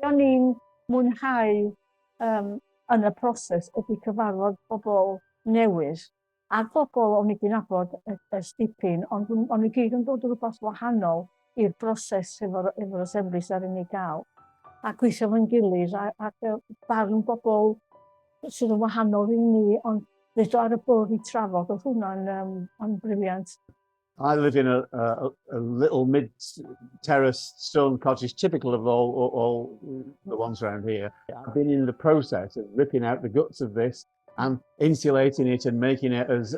o'n i'n mwynhau yn y proses ydy cyfarfod bobl newydd a bobl o'n i wedi nabod ers dipyn, ond o'n i gyd yn dod o rhywbeth wahanol i'r broses efo'r assemblies ar unig gael. A gweithio fo'n gilydd ac barn bobl sydd yn wahanol i ni, ond ddweud ar y bwrdd i trafod, oedd hwnna'n briliant. I live in a little mid-terraced stone cottage, typical of all the ones around here. I've been in the process of ripping out the guts of this and insulating it and making it as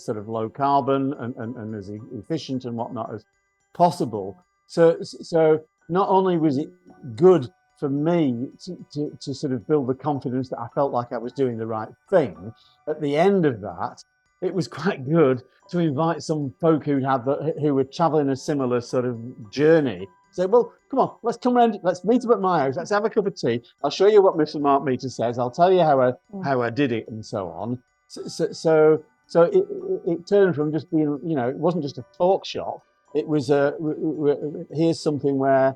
sort of low carbon and as efficient and whatnot as possible. So not only was it good for me to sort of build the confidence that I felt like I was doing the right thing, at the end of that, it was quite good to invite some folk who were travelling a similar sort of journey. Say, well, come on, let's come round, let's meet up at my house, let's have a cup of tea. I'll show you what Mr. Mark Meter says. I'll tell you how I did it and so on. So it turned from just being, it wasn't just a talk shop. It was here's something where,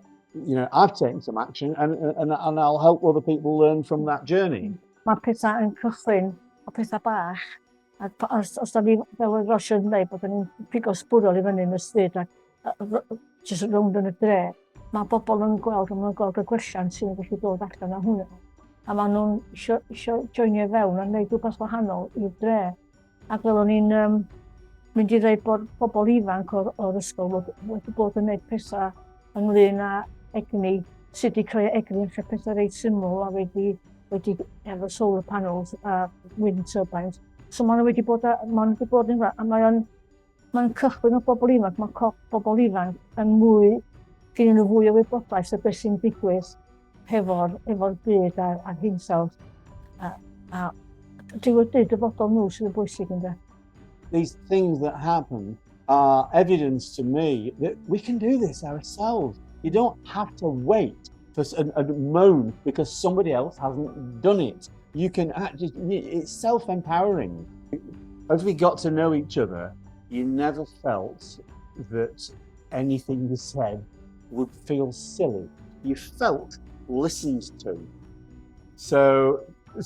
I've taken some action and I'll help other people learn from that journey. Mae pethau yn cychwyn o pethau bach. Os da ni, fel oedd Roger yn dweud, bod ni'n pigo sbwrol i fyny yn y stryd ac jyst rownd yn y dre, mae bobl yn gweld y gwelliant sy'n gallu dod allan o hwnna. A maen nhw'n eisiau joinio fewn a wneud rhywbeth wahanol i'r dre. Ac fel o'n i'n mynd i ddweud bod pobl ifanc o'r ysgol wedi bod yn gwneud pethau ynglyn â egni, sydd wedi creu egni yn lle pethau reit syml a wedi efo solar panels a wind turbines. So maen nhw wedi bod yn rhan, a mae'n cychwyn o bobl ifanc, mae bobl ifanc yn gen nhw fwy o wybodaeth o beth sy'n digwydd efo'r byd a'r hinsawdd. A dwi wedi dyfodol nhw sydd yn bwysig yn dweud. These things that happen are evidence to me that we can do this ourselves. You don't have to wait for a moan because somebody else hasn't done it. You can actually, it's self-empowering. As we got to know each other, you never felt that anything you said would feel silly. You felt listened to. So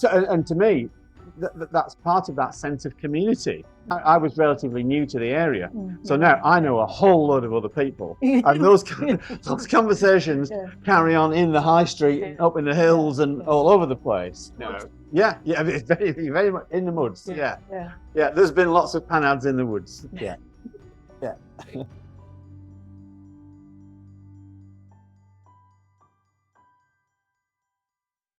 and to me, that's part of that sense of community. I was relatively new to the area, so now I know a whole load of other people, and those conversations carry on in the high street, up in the hills, and all over the place. Yeah, it's very much in the woods. Yeah. There's been lots of panads in the woods. Yeah.